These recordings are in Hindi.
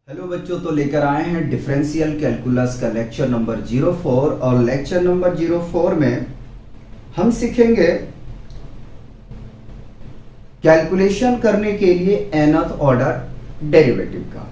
हेलो बच्चों, तो लेकर आए हैं डिफरेंशियल कैलकुलस का लेक्चर नंबर 04। और लेक्चर नंबर 04 में हम सीखेंगे कैलकुलेशन करने के लिए nth ऑर्डर डेरिवेटिव का।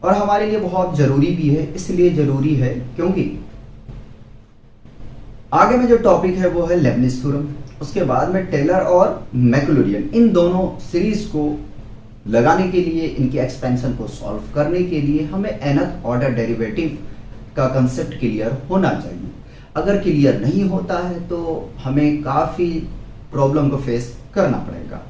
और हमारे लिए बहुत जरूरी भी है, इसलिए जरूरी है क्योंकि आगे में जो टॉपिक है वो है लेबनिज थ्योरम, उसके बाद में टेलर और मैक्लूरिन, इन दोनों सीरीज को लगाने के लिए, इनके एक्सपेंशन को सॉल्व करने के लिए हमें nth ऑर्डर डेरिवेटिव का कंसेप्ट क्लियर होना चाहिए। अगर क्लियर नहीं होता है तो हमें काफ़ी प्रॉब्लम को फेस करना पड़ेगा।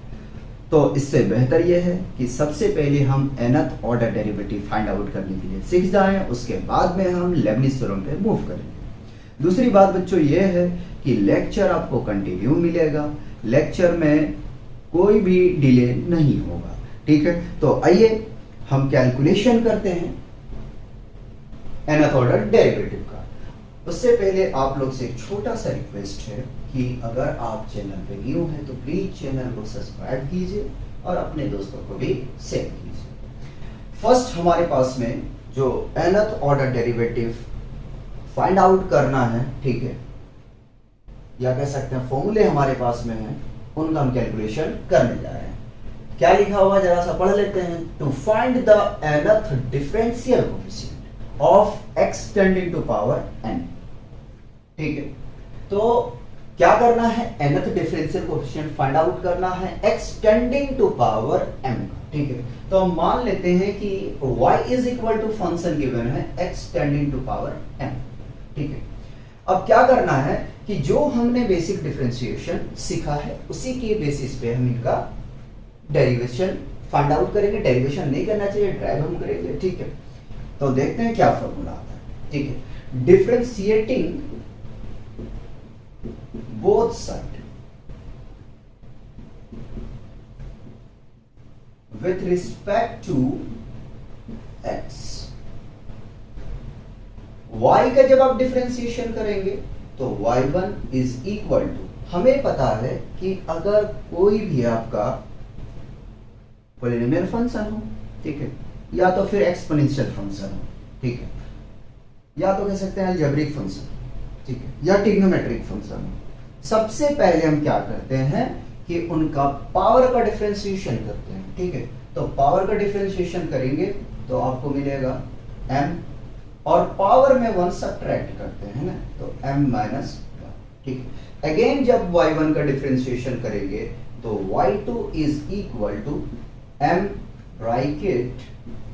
तो इससे बेहतर यह है कि सबसे पहले हम nth order derivative find out करने के लिए सीख जाएं, उसके बाद में हम लेबनिज थ्योरम पे मूव करेंगे। दूसरी बात बच्चों यह है कि लेक्चर आपको कंटिन्यू मिलेगा, लेक्चर में कोई भी डिले नहीं होगा, ठीक है। तो आइए हम कैलकुलेशन करते हैं nth ऑर्डर डेरिवेटिव का। उससे पहले आप लोग से एक छोटा सा रिक्वेस्ट है कि अगर आप चैनल पे न्यू हैं तो प्लीज चैनल को सब्सक्राइब कीजिए और अपने दोस्तों को भी शेयर कीजिए। फर्स्ट हमारे पास में जो nth order derivative find out करना है, ठीक है, या कह सकते हैं फॉर्मूले हमारे पास में है, उनका हम कैलकुलेशन करने जा रहे हैं। क्या लिखा हुआ जरा सा पढ़ लेते हैं। To find the nth differential coefficient of x tending to power n, ठीक है। तो क्या करना है, nth differential coefficient find out करना है x tending to power m, ठीक है। तो हम मान लेते हैं कि y is equal to function given है x tending to power m, ठीक है। अब क्या करना है कि जो हमने बेसिक डिफरेंशिएशन सीखा है उसी के बेसिस पे हम इनका डेरिवेशन फाइंड आउट करेंगे। डेरिवेशन नहीं करना चाहिए, ड्राइव हम करेंगे, ठीक है। तो देखते हैं क्या फॉर्मूला आता है, ठीक है। Differentiating both side with respect to x, y का जब आप डिफरेंशिएशन करेंगे तो y1 इज इक्वल टू, हमें पता है कि अगर कोई भी आपका पॉलिनोमियल फंक्शन हो, ठीक है, या तो फिर एक्सपोनेंशियल फंक्शन हो, ठीक है, या तो कह सकते हैं अलजेब्रिक फंक्शन, ठीक है, या ट्रिग्नोमेट्रिक फंक्शन हो। सबसे पहले हम क्या करते हैं कि उनका पावर का डिफरेंशिएशन करते हैं, ठीक है। तो पावर का डिफरेंशिएशन करेंगे तो आपको मिलेगा m, और पावर में 1 सब्ट्रैक्ट करते हैं ना, तो m माइनस 1, ठीक है। अगेन जब y1 का डिफरेंशिएशन करेंगे तो y2 is equal to m bracket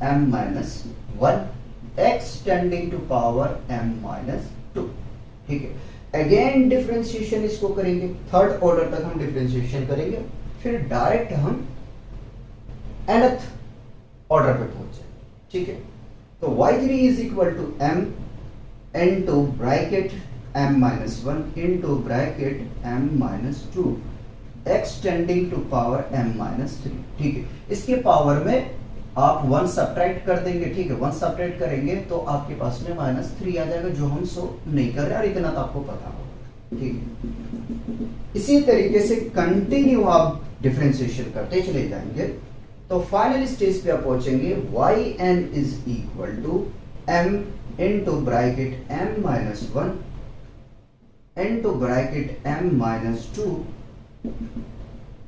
m minus 1 x tending to power m minus 2, ठीक है। अगेन डिफरेंशिएशन इसको करेंगे, थर्ड ऑर्डर तक हम डिफरेंशिएशन करेंगे, फिर डायरेक्ट हम nth ऑर्डर पे पहुंच जाएंगे, ठीक है। तो y3 is equal to m into bracket m minus 1 into bracket m minus 2 x tending to power m minus 3, ठीक है। इसके पावर में आप 1 सब्ट्रैक्ट कर देंगे, ठीक है। 1 सब्ट्रैक्ट करेंगे तो आपके पास में -3 आ जाएगा, जो हम सो नहीं कर रहे, और इतना तो आपको पता होगा, ठीक है। इसी तरीके से कंटिन्यू आप डिफरेंशिएशन करते चले जाएंगे तो फाइनल स्टेज पे आप पहुंचेंगे yn is equal to m into bracket m minus 1 into bracket m minus 2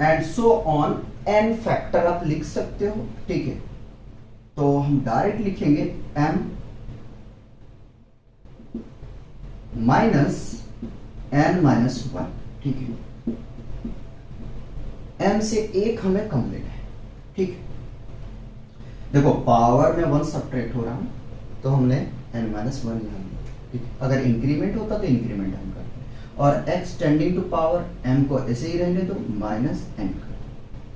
and so on, n factor आप लिख सकते हो, ठीक है। तो हम डायरेक्ट लिखेंगे m माइनस n माइनस 1, ठीक है। m से 1 हमें कम लेना है, ठीक है। देखो पावर में 1 सब्ट्रैक्ट हो रहा है तो हमने n माइनस 1 यहां लिया, ठीक है। अगर इंक्रीमेंट होता तो इंक्रीमेंट हम करते, और x tending to power m को ऐसे ही रहने दो, माइनस n कर दो,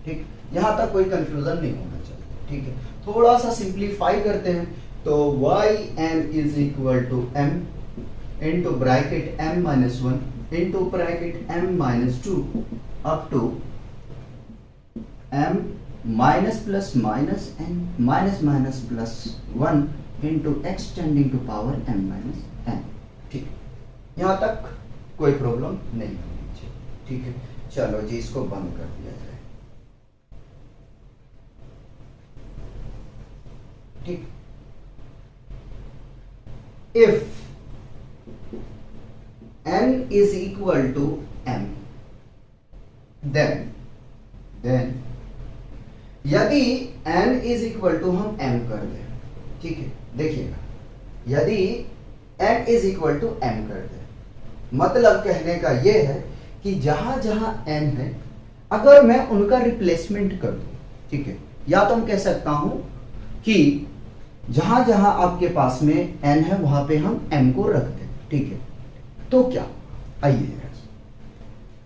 ठीक। यहां तक कोई कंफ्यूजन नहीं होना चाहिए, ठीक है। थोड़ा सा सिंप्लीफाई करते हैं तो yn is equal to m into bracket m minus 1 into bracket m minus 2 up to m minus plus minus n minus minus plus 1 into x tending to power m minus n, ठीक। यहां तक कोई प्रॉब्लम नहीं होनी चाहिए, ठीक है। चलो जी, इसको बंद कर दिया जाए, ठीक। If n is equal to m, then यदि n इज इक्वल टू हम m कर दें, ठीक है, देखिएगा, यदि n is equal to m कर दें, मतलब कहने का यह है कि जहां जहां n है अगर मैं उनका रिप्लेसमेंट कर दूं, ठीक है, या तो हम कह सकता हूं कि जहां जहां आपके पास में n है वहां पे हम m को रख दें, ठीक है, तो क्या, आइए,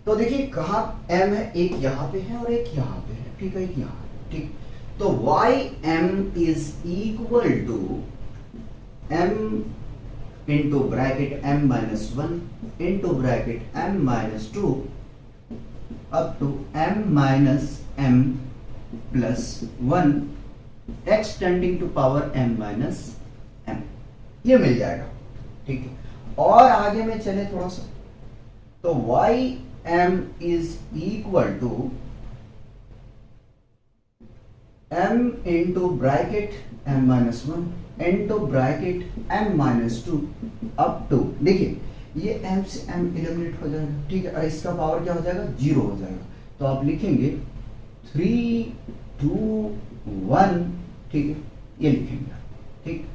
तो देखिए कहां m है, एक यहां पे है और एक यहां पे है, ठीक है, एक यहां, ठीक, तो ym is equal to m into bracket m minus 1 into bracket m minus 2 up to m minus m plus 1 extending to power m minus m, ये मिल जाएगा, ठीक है। और आगे में चले थोड़ा सा, तो ym is equal to m into bracket m minus 1 into bracket m minus 2 up to, देखिए ये m से m एलिमिनेट हो जाएगा, ठीक है, और इसका पावर क्या हो जाएगा, 0 हो जाएगा, तो आप लिखेंगे 3 2 1, ठीक है, ये लिखेंगे, ठीक,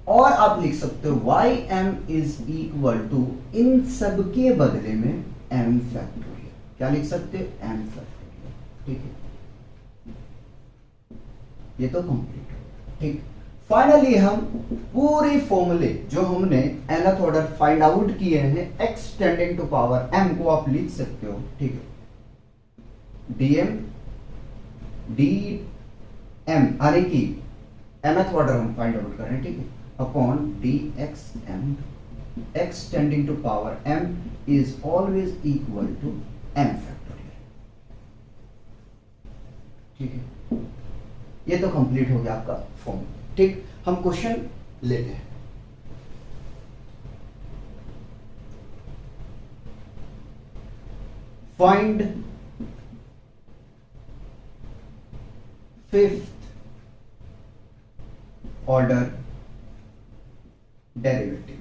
और आप लिख सकते हो ym इज इक्वल टू इन सब के बदले में m फैक्टोरियल, क्या लिख सकते हो, m फैक्टोरियल, ठीक है, ये तो कंप्लीट, ठीक। फाइनली हम पूरी फॉर्मूले जो हमने nth ऑर्डर फाइंड आउट किए हैं एक्सटेंडिंग टू पावर m को आप लिख सकते हो, ठीक है, dm dm आने की mth ऑर्डर हम फाइंड आउट कर रहे हैं, ठीक है, upon dxm extending to power m is always equal to m factorial, ठीक है, ये तो कंप्लीट हो गया आपका फॉर्म, ठीक। हम क्वेश्चन लेते हैं, find fifth order derivative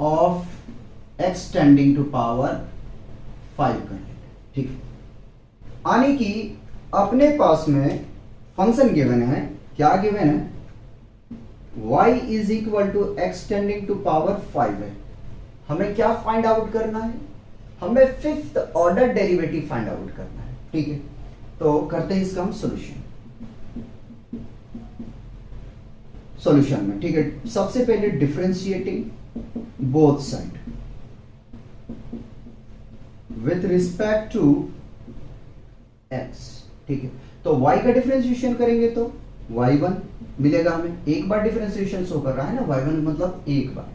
of extending to power 5 कर लेते, ठीक है, यानी कि अपने पास में फंक्शन गिवन है, क्या गिवन है, y is equal to extending to power 5 है, हमें क्या फाइंड आउट करना है, हमें fifth order derivative find out करना है, ठीक है, तो करते हैं इसका हम सॉल्यूशन में, ठीक है, सबसे पहले differentiating both side with respect to x, ठीक है, तो y का डिफरेंशिएशन करेंगे तो y1 मिलेगा हमें, एक बार डिफरेंशिएशन शो कर रहा है ना, y1 मतलब एक बार,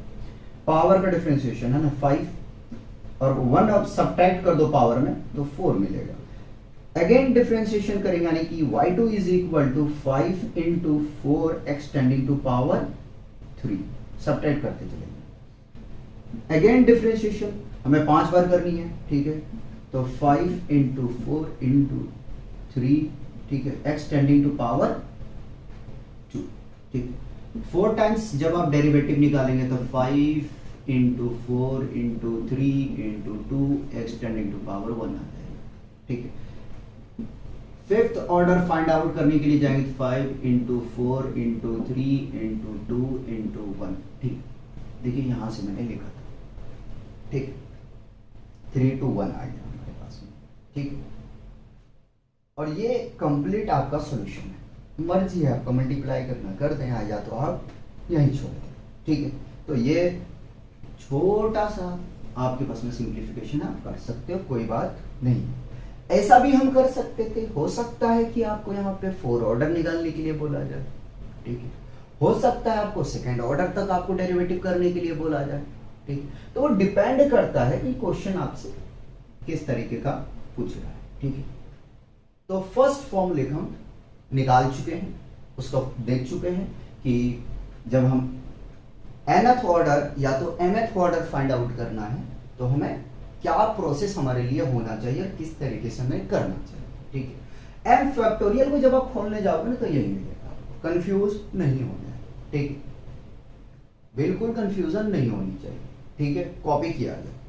पावर का डिफरेंशिएशन है ना 5 और 1 अब सब्ट्रैक्ट कर दो पावर में तो 4 मिलेगा, अगेन डिफरेंशिएशन करेंगे यानी कि y2 is equal to 5 into 4 extending to power 3, subtract करते चलेंगे, अगेन डिफरेंशिएशन हमें 5 बार करनी है, ठीक है, तो 5 इंटू 4 इंटू 3, ठीक है, एक्सटेंडिंग टू पावर 2, ठीक, 4 टाइम्स जब आप डेरिवेटिव निकालेंगे तो 5 into 4 into 3 into 2 extending to power 1 आ जाएगा, ठीक है। फिफ्थ ऑर्डर फाइंड आउट करने के लिए जाएंगे तो 5 इंटू 4 इंटू 3 इंटू 2 इंटू 1, ठीक, देखिए यहां से मैंने लिखा था, ठीक, 3 to 1 आ गया हमारे पास में, ठीक, और ये कंप्लीट आपका सॉल्यूशन है, मर्जी है आपका मल्टीप्लाई करना कर दें या तो आप यहीं छोड़ दें, ठीक है, तो ये छोटा सा आपके पास में सिंप्लीफिकेशन आप कर सकते हो, कोई बात नहीं, ऐसा भी हम कर सकते थे, हो सकता है कि आपको यहाँ पे 4 ऑर्डर निकालने के लिए बोला जाए, ठीक है, हो सकता है आपको सेकेंड ऑर्डर तक आपको डेरिवेटिव करने के लिए बोला जाए, ठीक, तो वो डिपेंड करता है कि क्वेश्चन आपसे किस तरीके का पूछ रहा है, ठीक है। तो फर्स्ट फॉर्मूले हम निकाल चुके हैं, उसको देख चुके हैं कि जब हम nth ऑर्डर या तो mth ऑर्डर फाइंड आउट करना है तो हमें क्या प्रोसेस हमारे लिए होना चाहिए और किस तरीके से हमें करना चाहिए, ठीक एम फैक्टोरियल को जब आप खोलने जाओगे ना तो यही मिलेगा आपको, कंफ्यूज नहीं होना है, ठीक है, बिल्कुल कंफ्यूजन नहीं होनी चाहिए, ठीक है, कॉपी किया जाए।